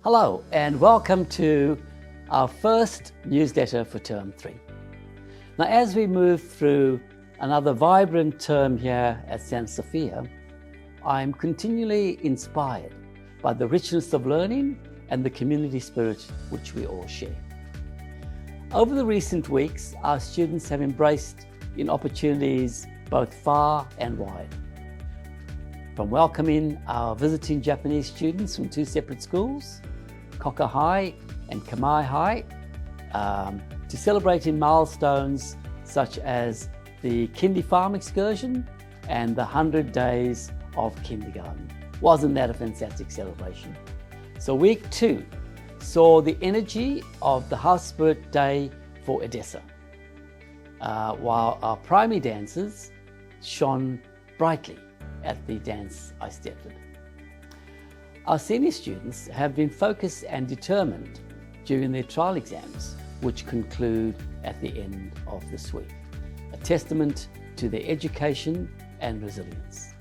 Hello and welcome to our first newsletter for Term 3. Now, as we move through another vibrant term here at St. Sophia, I'm continually inspired by the richness of learning and the community spirit which we all share. Over the recent weeks, our students have embraced in opportunities both far and wide. From welcoming our visiting Japanese students from two separate schools, Koka High and Kamai High, to celebrating milestones such as the Kindy Farm excursion and the 100 days of kindergarten. Wasn't that a fantastic celebration? So week 2 saw the energy of the House Spirit Day for Edessa, while our primary dancers shone brightly at the dance I stepped in. Our senior students have been focused and determined during their trial exams, which conclude at the end of this week, a testament to their education and resilience.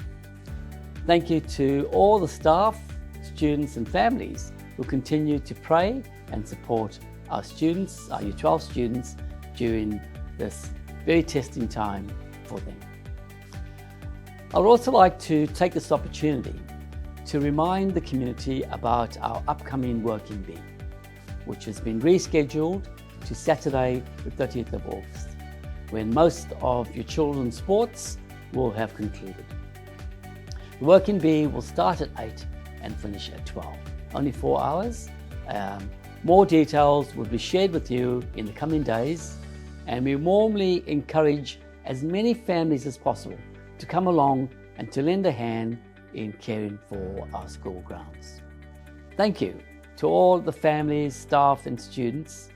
Thank you to all the staff, students and families who continue to pray and support our students, our Year 12 students, during this very testing time for them. I would also like to take this opportunity to remind the community about our upcoming Working Bee, which has been rescheduled to Saturday the 30th of August, when most of your children's sports will have concluded. The Working Bee will start at 8 and finish at 12, only 4 hours. More details will be shared with you in the coming days, and we warmly encourage as many families as possible to come along and to lend a hand in caring for our school grounds. Thank you to all the families, staff and students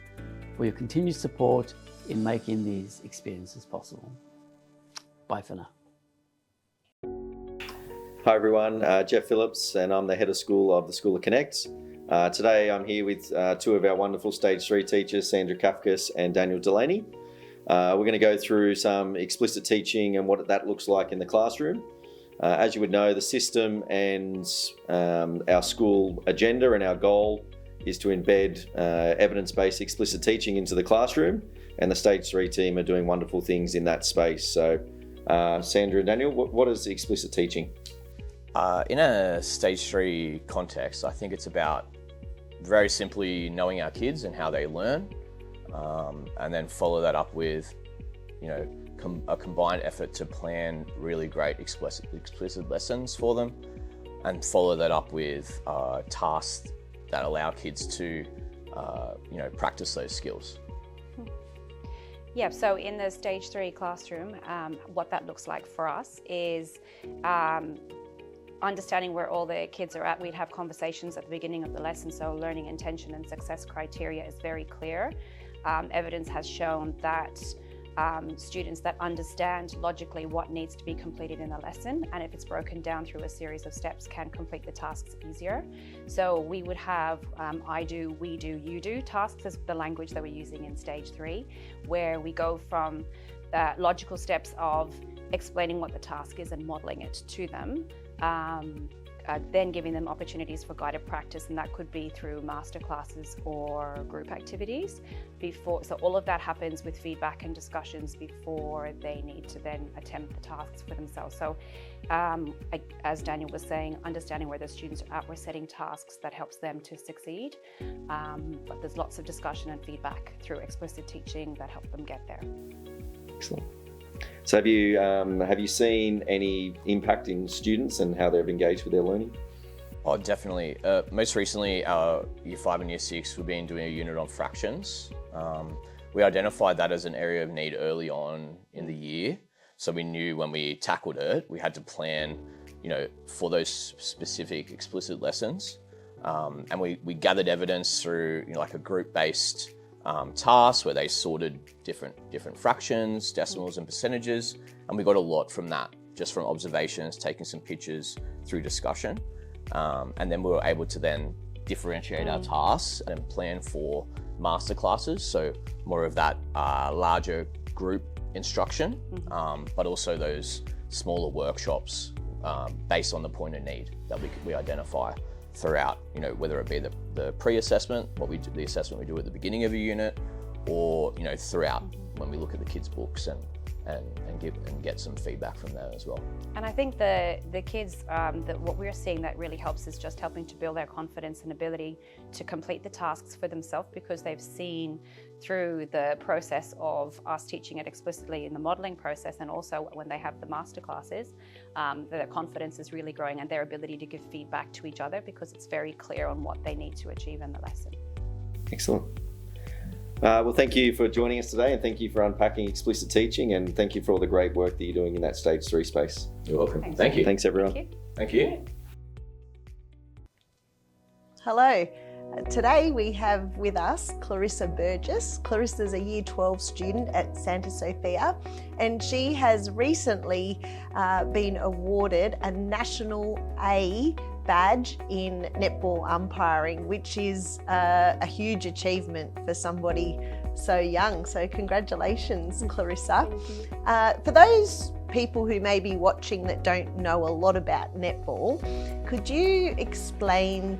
for your continued support in making these experiences possible. Bye for now. Hi everyone, Jeff Phillips, and I'm the head of school of the School of Connect. Today I'm here with two of our wonderful Stage 3 teachers, Sandra Kafkis and Daniel Delaney. We're going to go through some explicit teaching and what that looks like in the classroom. As you would know, the system and our school agenda and our goal is to embed evidence-based explicit teaching into the classroom, and the Stage 3 team are doing wonderful things in that space. So Sandra and Daniel, what is explicit teaching? In a Stage 3 context, I think it's about very simply knowing our kids and how they learn, and then follow that up with, a combined effort to plan really great explicit lessons for them, and follow that up with tasks that allow kids to, practice those skills. Yeah, so in the Stage 3 classroom, what that looks like for us is understanding where all the kids are at. We'd have conversations at the beginning of the lesson, so learning intention and success criteria is very clear. Evidence has shown that students that understand logically what needs to be completed in a lesson, and if it's broken down through a series of steps, can complete the tasks easier. So we would have I do, we do, you do tasks as the language that we're using in Stage 3, where we go from the logical steps of explaining what the task is and modelling it to them, then giving them opportunities for guided practice, and that could be through masterclasses or group activities. So all of that happens with feedback and discussions before they need to then attempt the tasks for themselves. So as Daniel was saying, understanding where the students are at, we're setting tasks that helps them to succeed, but there's lots of discussion and feedback through explicit teaching that help them get there. Excellent. So have you seen any impact in students and how they've engaged with their learning? Oh, definitely. Most recently, our Year 5 and Year 6, we've been doing a unit on fractions. We identified that as an area of need early on in the year. So we knew when we tackled it, we had to plan, for those specific explicit lessons. And we gathered evidence through, like a group-based tasks where they sorted different fractions, decimals and percentages, and we got a lot from that, just from observations, taking some pictures through discussion, and then we were able to then differentiate our tasks and plan for masterclasses, so more of that larger group instruction, but also those smaller workshops based on the point of need that we identify throughout, whether it be the pre-assessment, the assessment we do at the beginning of a unit, or throughout when we look at the kids' books and get some feedback from them as well. And I think the kids, that what we're seeing that really helps is just helping to build their confidence and ability to complete the tasks for themselves, because they've seen through the process of us teaching it explicitly in the modelling process, and also when they have the masterclasses, their confidence is really growing, and their ability to give feedback to each other, because it's very clear on what they need to achieve in the lesson. Excellent. Well, thank you for joining us today, and thank you for unpacking explicit teaching, and thank you for all the great work that you're doing in that stage 3 space. You're welcome. Thank you. Thanks, everyone. Thank you. Hello. Today we have with us Clarissa Burgess. Clarissa's a Year 12 student at Santa Sofia, and she has recently been awarded a National A badge in netball umpiring, which is a huge achievement for somebody so young. So congratulations, Clarissa. For those people who may be watching that don't know a lot about netball, could you explain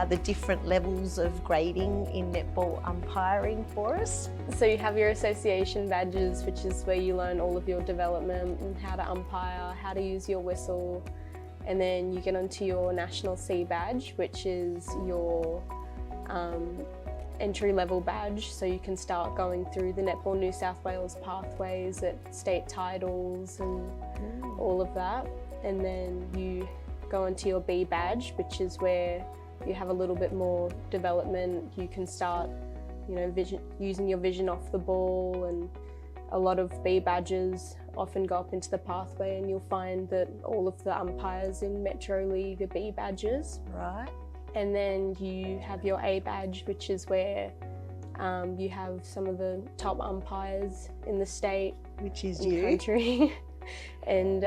the different levels of grading in netball umpiring for us? So you have your association badges, which is where you learn all of your development and how to umpire, how to use your whistle. And then you get onto your National C badge, which is your entry-level badge. So you can start going through the Netball New South Wales pathways at state titles and all of that. And then you go into your B badge, which is where you have a little bit more development. You can start, using your vision off the ball, and a lot of B badges often go up into the pathway, and you'll find that all of the umpires in Metro League are B badges. Right. And then you have your A badge, which is where you have some of the top umpires in the state, Which is in the you. country, and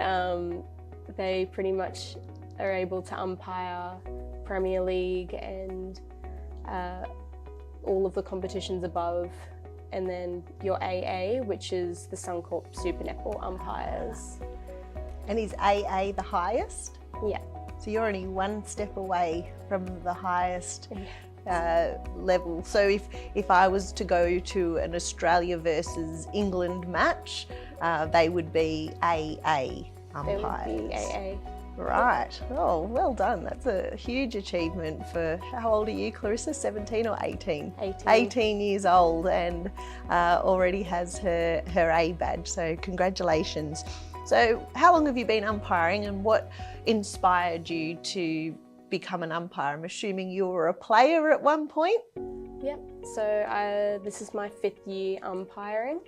they pretty much are able to umpire Premier League and all of the competitions above. And then your AA, which is the Suncorp Super Netball umpires. And is AA the highest? Yeah. So you're only one step away from the highest level. So if I was to go to an Australia versus England match, they would be AA umpires. They would be AA. Right. Oh, well done. That's a huge achievement for, how old are you, Clarissa? 17 or 18? 18. 18 years old, and already has her A badge. So congratulations. So how long have you been umpiring, and what inspired you to become an umpire? I'm assuming you were a player at one point? Yep. So this is my 5th year umpiring.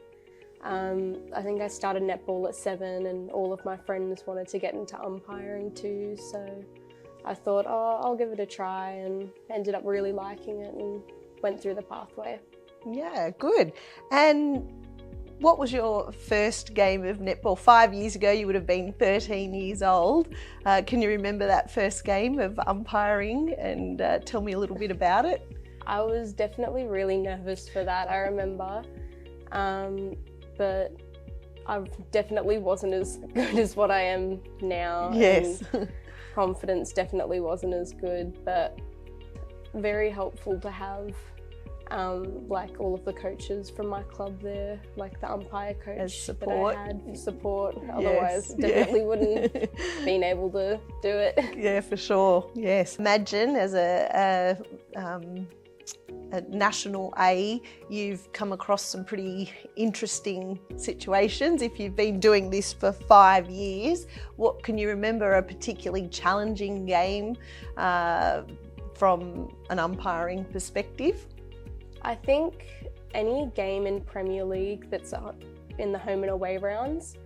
I think I started netball at 7, and all of my friends wanted to get into umpiring too, so I thought, I'll give it a try, and ended up really liking it and went through the pathway. Yeah, good. And what was your first game of netball? 5 years ago, you would have been 13 years old. Can you remember that first game of umpiring, and tell me a little bit about it? I was definitely really nervous for that, I remember. But I definitely wasn't as good as what I am now. Yes. And confidence definitely wasn't as good, but very helpful to have like all of the coaches from my club there, like the umpire coach As support. that I had, support. Otherwise, definitely wouldn't been able to do it. Yeah, for sure. Yes. Imagine as a National A, you've come across some pretty interesting situations. If you've been doing this for 5 years, what can you remember a particularly challenging game from an umpiring perspective? I think any game in Premier League that's in the home and away rounds,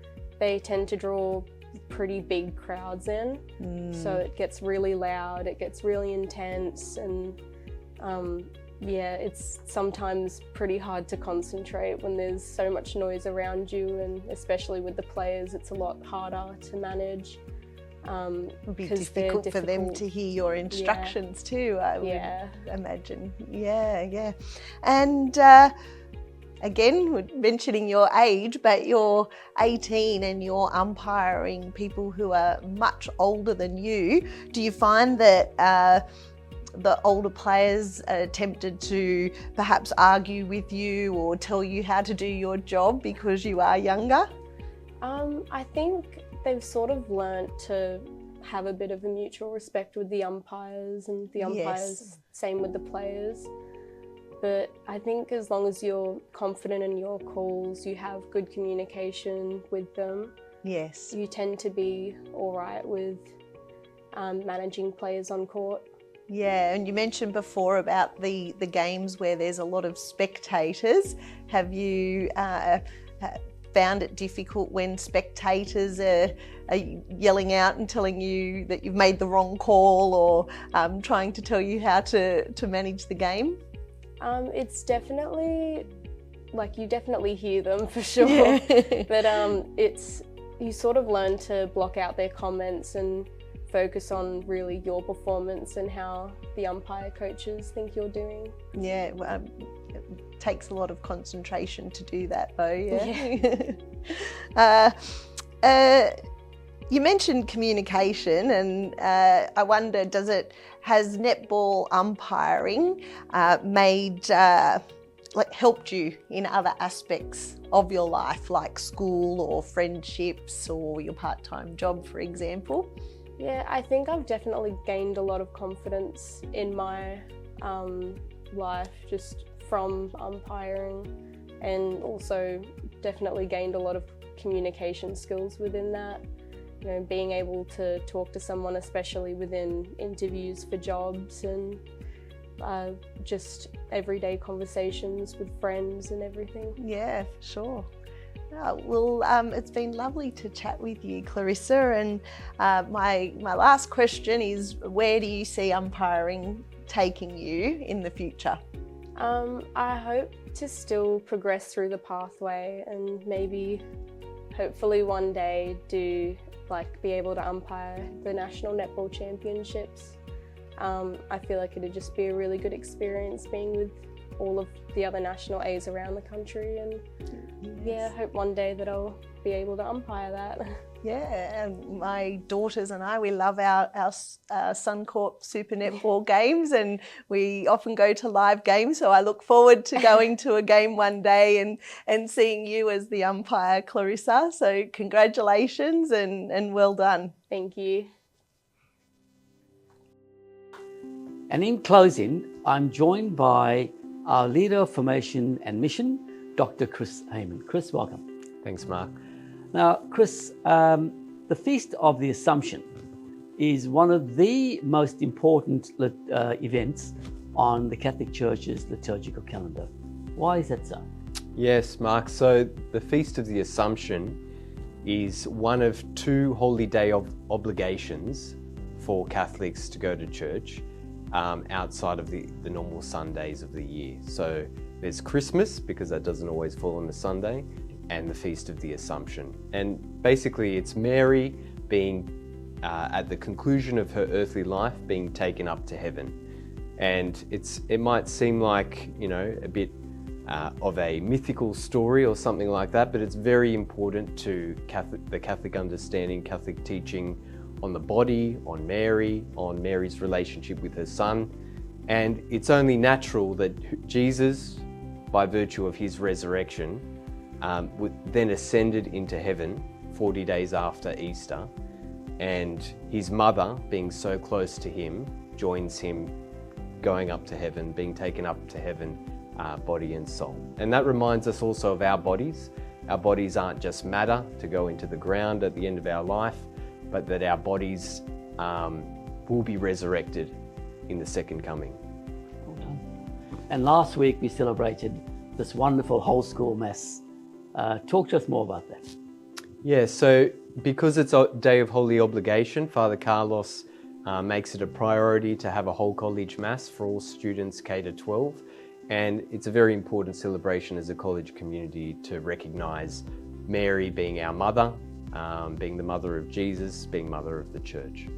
they tend to draw pretty big crowds in. So it gets really loud, it gets really intense, and yeah, it's sometimes pretty hard to concentrate when there's so much noise around you, and especially with the players, it's a lot harder to manage. It would be difficult for them to hear your instructions too, I would imagine. Yeah. And again, mentioning your age, but you're 18 and you're umpiring people who are much older than you. Do you find that the older players attempted to perhaps argue with you or tell you how to do your job because you are younger? I think they've sort of learnt to have a bit of a mutual respect with the umpires, and the umpires same with the players. But I think as long as you're confident in your calls, you have good communication with them, Yes. you tend to be all right with managing players on court. Yeah, and you mentioned before about the games where there's a lot of spectators. Have you found it difficult when spectators are yelling out and telling you that you've made the wrong call, or trying to tell you how to manage the game? It's definitely, like, you definitely hear them for sure, but you sort of learn to block out their comments and focus on really your performance and how the umpire coaches think you're doing. Yeah, well, it takes a lot of concentration to do that though, you mentioned communication, and I wonder, has netball umpiring helped you in other aspects of your life, like school or friendships or your part-time job, for example? Yeah, I think I've definitely gained a lot of confidence in my life just from umpiring, and also definitely gained a lot of communication skills within that. You know, being able to talk to someone, especially within interviews for jobs, and just everyday conversations with friends and everything. Yeah, for sure. Well, it's been lovely to chat with you, Clarissa, and my last question is, where do you see umpiring taking you in the future? I hope to still progress through the pathway, and maybe hopefully one day be able to umpire the National Netball Championships. I feel like it'd just be a really good experience being with all of the other national A's around the country, and yeah, hope one day that I'll be able to umpire that. Yeah, and my daughters and I, we love our Suncorp Super Netball games, and we often go to live games, so I look forward to going to a game one day and seeing you as the umpire, Clarissa. So congratulations and well done. Thank you. And in closing, I'm joined by our Leader of Formation and Mission, Dr. Chris Hayman. Chris, welcome. Thanks, Mark. Now, Chris, the Feast of the Assumption is one of the most important events on the Catholic Church's liturgical calendar. Why is that so? Yes, Mark. So the Feast of the Assumption is one of two holy day obligations for Catholics to go to church outside of the normal Sundays of the year. So there's Christmas, because that doesn't always fall on a Sunday, and the Feast of the Assumption. And basically it's Mary being, at the conclusion of her earthly life, being taken up to heaven. And it might seem like, a bit of a mythical story or something like that, but it's very important to the Catholic understanding, Catholic teaching on the body, on Mary's relationship with her son. And it's only natural that Jesus, by virtue of his resurrection, then ascended into heaven 40 days after Easter, and his mother, being so close to him, joins him going up to heaven, being taken up to heaven, body and soul. And that reminds us also of our bodies. Our bodies aren't just matter to go into the ground at the end of our life, but that our bodies will be resurrected in the second coming. Well done. And last week we celebrated this wonderful whole school mass. Talk to us more about that. Yeah, so because it's a day of holy obligation, Father Carlos makes it a priority to have a whole college mass for all students K to 12. And it's a very important celebration as a college community to recognise Mary being our mother, being the mother of Jesus, being mother of the church.